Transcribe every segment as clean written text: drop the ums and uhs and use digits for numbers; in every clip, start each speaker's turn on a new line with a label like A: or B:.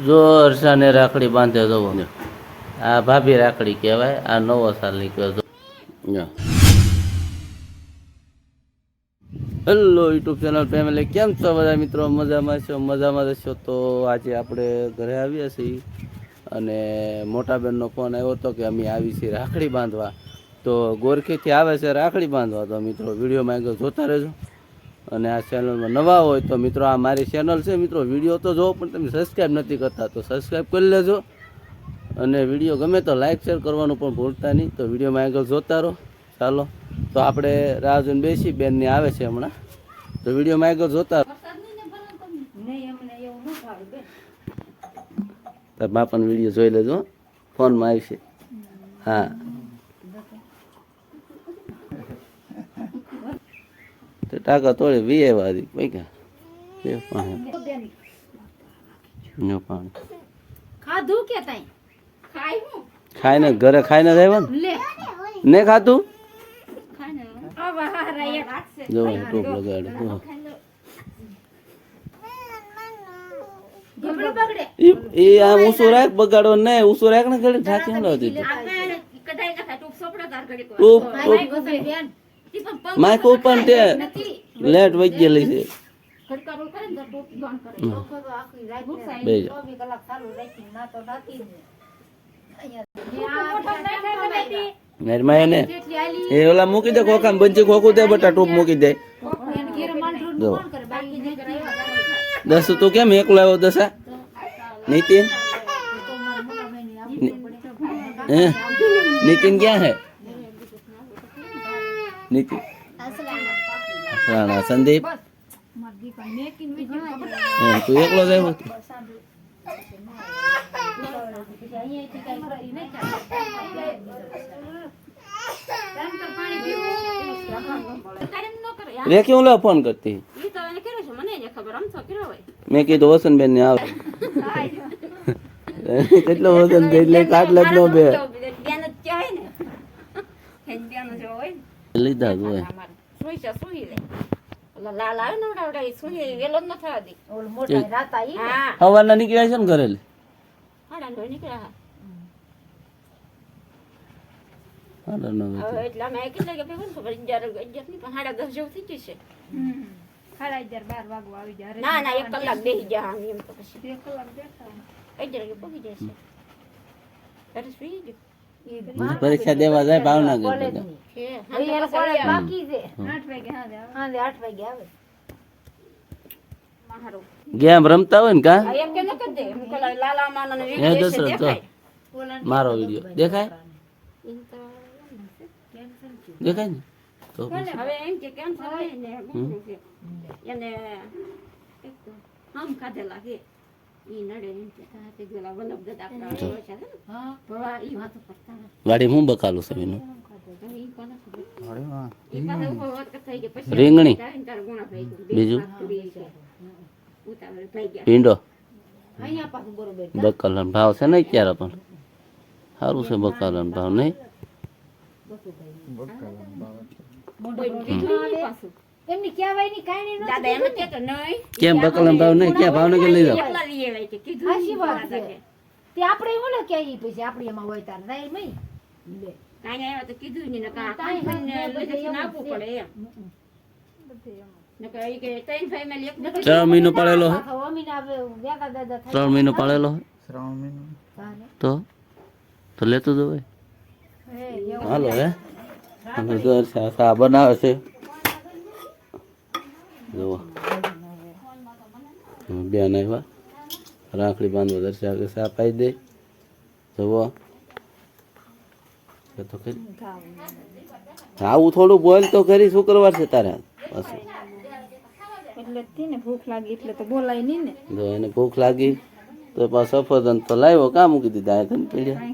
A: જો હર્ષાને રાખડી બાંધે જવો ને આ ભાભી રાખડી કહેવાય. આ નવો સાલ નીકળ્યો. હેલો યુટ્યુબ ચેનલ ફેમિલી, કેમ છો બધા મિત્રો? મજામાં છો? મજામાં છો? તો આજે આપણે ઘરે આવીએ છીએ અને મોટા બેનનો ફોન આવ્યો હતો કે અમે આવી છીએ રાખડી બાંધવા. તો ગોરખીથી આવે છે રાખડી બાંધવા. તો મિત્રો વિડીયોમાં આગળ જોતા રહેજો. અને આ ચેનલમાં નવા હોય તો મિત્રો, આ મારી ચેનલ છે મિત્રો, વિડીયો તો જોવો પણ તમે સબસ્ક્રાઈબ નથી કરતા તો સબસ્ક્રાઈબ કરી લેજો. અને વિડીયો ગમે તો લાઈક શેર કરવાનું પણ ભૂલતા નહીં. તો વિડીયોમાં આગળ જોતા રહો. ચાલો તો આપણે રાહ જોઈને બેસી, બેનની આવે છે હમણાં. તો વિડીયોમાં આગળ જોતા તાર બાપાનો વિડીયો જોઈ લેજો, ફોનમાં આવી છે. હા, તો ટાકા તોડે વી વાળી પૈકા પાણી
B: ખાધું કે તાઈ ખાઈ હું
A: ખાઈને ઘરે ખાઈને જ આવ્યા ને ખાતું જો ટોપ લગાડે એ આમ ઊંચું રાખ, બગાડો ને ઊંચું રાખ ને ઘડી ઠાકી ન લાવતી ટોપ માઇક ઉપર તે લેટ વઈ ગયેલી છે. એ ઓલા મૂકી દે ખોખા બંચી ખોખું દે બટા ટોપ મૂકી દે. દસ તું કેમ એકલો આવ્યો દશા? નીતિન નીતિન ક્યાં હે? નીતિન રાણા સંદીપ તું એકલો જ આવ્યો? રે ક્यों લો ફોન કરતી? મેં કીધું વસંતબેન ને આવે કેટલો વસંત એટલે કાટલા જ નો બે લીધા જ હોય. હવાના નીકળ્યા છે ને ઘરે? પરીક્ષા દેવા જાય ભાવનગર. ગેમ રમતા હોય ને કા મારો વિડીયો દેખાય દેખાય ને તો હવે એમ કે કેમ થાય ને એને આમ ખાધેલા કે ઈ નડે એમ કે તે ગોલા વલબ દડા આપડા છે હા ભવા ઈ વાતો કરતા વાડી હું બકાલું છે એનું રીંગણી બીજું ભીંડો બકાલાનો ભાવ છે ને ક્યારે પણ સારું છે બકાલાનો ભાવ નહીં કેમ બકાલાનો ભાવ નહીં ક્યાં ભાવનગર લઈ જાવ
B: આપણે એવું ને કે પછી આપડી એમાં હોય તાર રાઈ મઈ લે કાઈ આવ્યો તો કીધું ની નકા કાઈ લઈ નાખવું પડે એમ નકા ઈ કે ત્રણ ફેમિલી એક
A: 3 મહિનો પાળેલો હે 3 મહિનો પાળેલો હે તો લેતો જ હોય. હાલો હે અમે ઘર સા બનાવે છે જો બેન આવ્યા રાખડી બાંધવા દર્શા કે સા પાઈ દે જવો તો આવું થોડું બોલ તો કરી શુક્રવાર છે તારે પાછું
B: એટલે તેને ભૂખ લાગી એટલે તો બોલાય નહીં ને
A: જો એને ભૂખ લાગી તો પાછો સફરજન તો લાવ્યો કા મૂકી દીધા તને પીડ્યા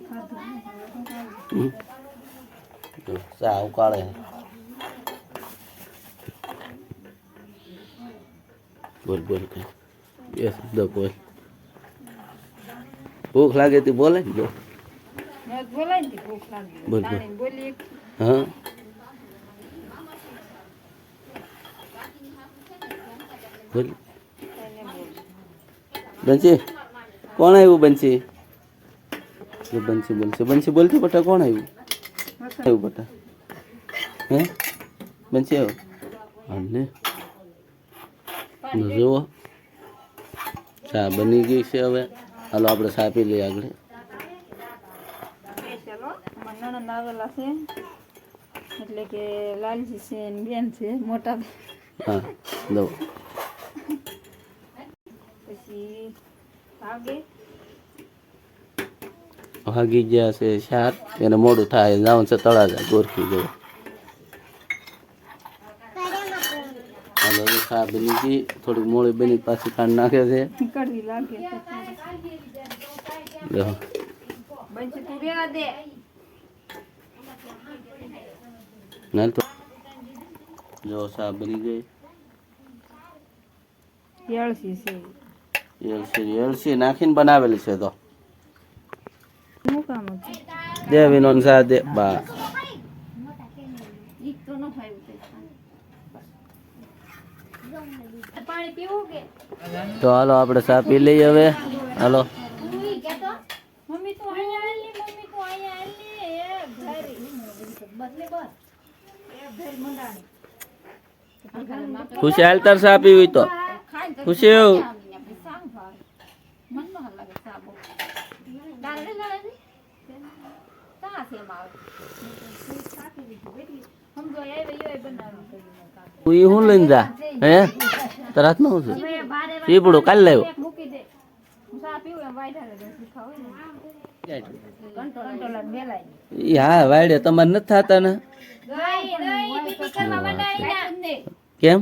A: સા ઉકાળે બોલ બોલ કે એ શબ્દ બોલ ભૂખ લાગે તો બોલે ને જો બોલાય ને ભૂખ લાગે બોલ બોલી હા બોલ બંચી કોણ આવ્યું બંસી? જો બંસી બોલશે. બંસી બોલતી બટા કોણ આવ્યું? આવ્યું બટા? હે બંસી આવ્યો? હાલે જુઓ ચા બની ગઈ છે. હવે હાલો આપણે ચા પી લઈએ આગળ.
C: ચાલો અમારા નણંદ આવેલા છે એટલે કે લાલજી છે ને બેન છે મોટા બેન.
A: હા દો
C: પછી ભાગે
A: ભાગી ગયા છે 4. એને મોડું થાય જવાનું છે તળાજા ગોરખી જવું. હાલો ચા બની ગઈ. થોડીક મોડી બની પાછી કાઢ નાખે છે.
C: કડવી લાગે
A: જો
C: બંચ તું રેવા દે.
A: ના તો જો ચા બની ગઈ.
C: યળસી છે
A: એલસી નાખીને બનાવેલી છે. તો
C: શું કામ હતું?
A: દે વિનો ચા દે બા.
B: ઈ તો ન ખાયું તે. પાણી પીવું કે?
A: તો હાલો આપણે ચા પી લઈએ હવે. હાલો
B: ઈ કેતો
C: મમ્મી તું અહીંયા આલી, મમ્મી તું અહીંયા આલી. એ ઘરી
B: બદલે બસ.
C: એ ઘર મંડાણી.
A: ખુશી હાલ તાર ચા પીવી તો
B: ખાઈને તો
A: ખુશી એવું
B: આપણે સાંગ ભાવે. મન નો હાલ લાગે સાબો. દાળ દાળ તા છે માવ.
C: સમજો આવે યો બનાવી.
A: તું ઈ હું લઈને જા હે તરત નો છે
B: હવે બારે
A: ચીપડું કાલ લાવ્યો.
C: એક મૂકી દે. હું ચા પીવું એમ વાયડા દે શીખા હોય ને. કંટ્રોલર મેલાય.
A: ઈ હા વાડે તમારે નથી થતા ને
B: ગઈ ગઈ પીપી કરવા મંડાઈ ના.
A: કેમ?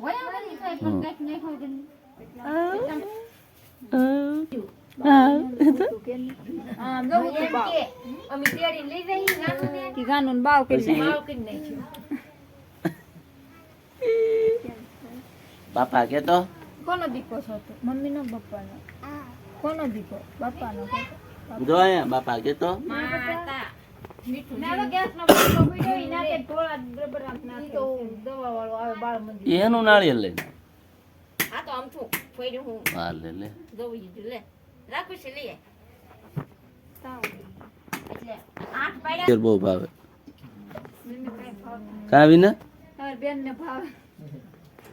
B: ઓય બની તો પણ કઈક નહીં હોય ગઈ.
C: આમ જો તું બાવ.
B: અમે તેડી લઈ જઈ નાનું ને
C: કી ગાનું ને બાવ કરી
A: પછી
B: માવ કરી નાખ્યું.
A: બાપા કે તો
C: કોનો દીકો છો તું? મમ્મીનો બપ્પાનો? કોનો દીકો? બાપાનો?
A: જો અહીંયા બાપા કે તો
B: માતા મીઠું
C: નાનો ગેસ નો બપ્પો પીડ્યો ઈ નાખે થોડા રબર આમ નાખે તો દવા વાળો આવે બાળ મંદિર.
A: એનું નાળિયેર લઈને
B: આ તો આમથું ફોડ્યું હું
A: હા લે લે
B: જોઈ લીધું લે રાખું છે લે
C: તાવ.
B: એટલે 8 પાડ્યા
A: બહુ ભાવે
C: મમ્મી કાંઈ ભાવ નહીં.
A: કાવી ને
C: તારી બેનને ભાવે.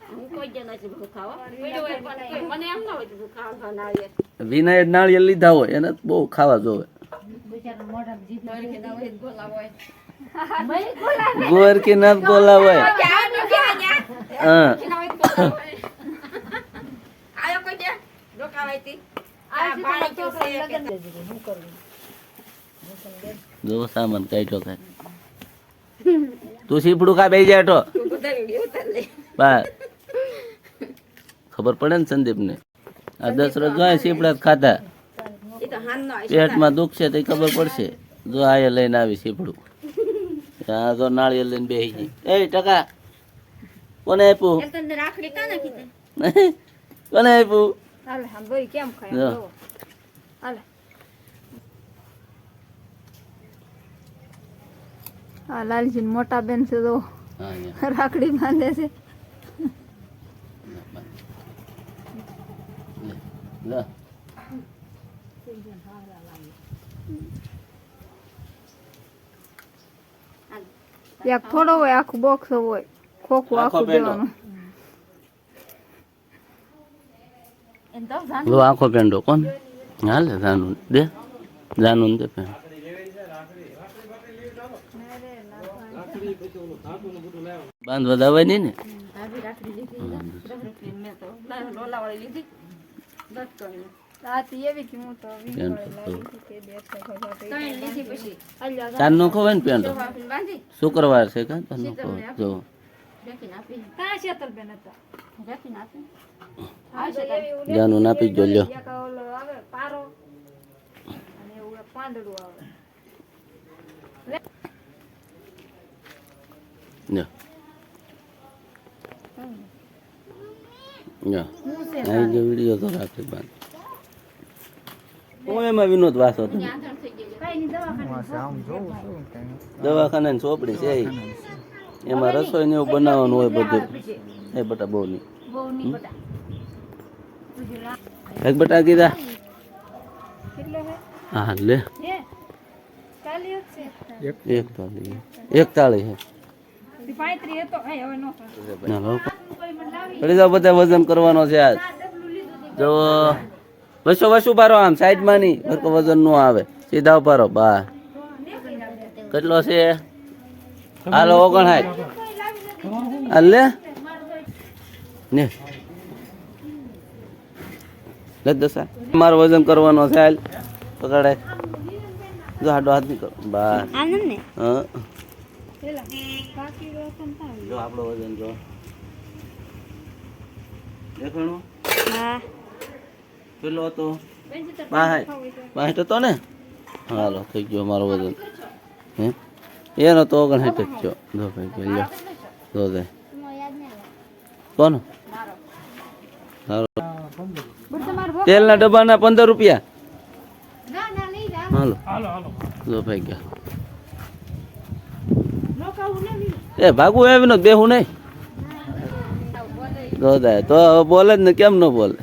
B: હું કોઈ જ નથી ભૂખ ખાવા પડ્યો હોય પણ કોઈ મને એમ ન હોય કે ભૂખ ખાવા નાળિયેર
A: વિનાયર નાળિયેર લીધા હોય એને તો બહુ ખાવા જોવે.
B: બિચારા મોઢામાં જીભ કે ના હોય ગોલા હોય
A: ગોર કે ના ગોલા હોય
B: ક્યાં ક્યાં
A: હા
B: આયો કોઈ દે રોકાવાયતી આ બાળક તો છે કે હું કરું
A: જો સામાન કાઢ્યો કાંઈ તું સીપડું ખા બેસી જાય તો
B: તું બધાને ઉતાર લે
A: બા ખબર પડે ને સંદીપ ને આ 10 રોજ જાય સીપડા જ ખાધા
B: એ તો હાન નો
A: પેટમાં દુખ છે તો ખબર પડશે. જો આ લઈને આવી સીપડું આ તો નાળિયેર લઈને બેસી ગઈ. એ ટકા કોને આપ્યું?
B: એક તને રાખડી કા નાખી દે
A: કોને આપ્યું?
C: હાલે આમ દોઈ કેમ ખાય
A: જો.
C: આમ જોવો. હાલે. આ લાલજી ની મોટા બેન છે તો
A: હા અહીંયા.
C: રાખડી બાંધે છે.
A: લે.
C: એક થોડો હોય આખું બોક્સ હોય ખોખું
A: આખો
C: આખું
A: પેંડો.
C: દેવાનું.
B: એમ તો જાન
A: લો આખો પેંડો કોણ હાલે જાનું દે જાનું દે પેંડો બાંધવા દાવાની ને
B: આવી રાખડી લીધી 10 રૂપિયા મેં તો લોલા વાળી લીધી 10 કરી
C: રાતી એવી કે હું તો વીસ
A: કેમ
C: વાળી લાવી હતી કે બે છ વાગ્યા તો
B: ત્રણ લીધી પછી
C: અલ્યા
A: ચાર નો ખવાય ને પેંડો
B: આપીને બાંધી
A: શુક્રવાર છે કા તનો જો
B: બેકીને આપી
C: કાં શેતલબેન હતા?
B: બેકીને આપી
C: હા તો એવી ઉલે
A: જાનું નાપી જો લ્યો
C: એક ઓલો આવે પારો અને એવું એક પાંદડું આવે.
A: લ્યો લ્યો અહીં જો વિડીયો તો રાખે બાંધ હું એમાં વિનોદ વાસો હતો
B: આંધણ થઈ ગઈ
C: કઈ ની દવાખાને
A: દવાખાના ની ચોપડી છે ઈ. એમાં રસોઈ ને એવું બનાવવાનું હોય બધું એ બટા બહુ નહીં
B: બહુ ની બટા
A: એક બટા કીધા
C: કેટલો હે
A: હા લે
C: હે કાલી છે
A: 41 હે
C: 35 હતો હે હવે નો
A: પડી જાઓ બધા વજન કરવાનો છે આજ જો વસો પારો આમ સાઈડમાં નહીં હરકો વજન નો આવે સીધા ઉપારો બા કેટલો છે હાલો 59 હાલ લે ને લે દસા મારો વજન કરવાનો છે હાલ પકડાય જો હાડો હાથ નહીં કરો બા
B: આનંદ ને
A: હા
C: પેલા કાકી રોશન થાય
A: જો આપણો વજન જો દેખાણું
B: હા
A: પેલો હતો 62 હતો ને હાલો થઈ ગયો મારો વજન હે એનો તો 59 જ થયો જો ભાઈ ગયો જો દે કોનો તેલના ડબ્બાના 15 રૂપિયા હાલો જો ભાઈ ગયા એ ભાગવું એવી નો બેહું નહીં ગોદાય તો બોલે જ ને કેમ ન બોલે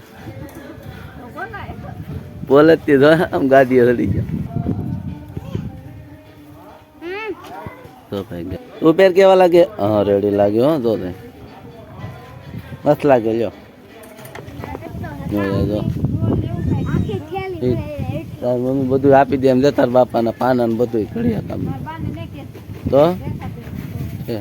A: બોલે જ તે આમ ગાડી હલી ગયા તો ભાઈ ગયા રૂપિયા કેવા લાગે હા રેડી લાગ્યો હો તો મસ્ત લાગે લ્યો જો તાર મમ્મી બધું આપી દે એમ જતા બાપાના પાના ને બધું ઘડિયા કામ તો એ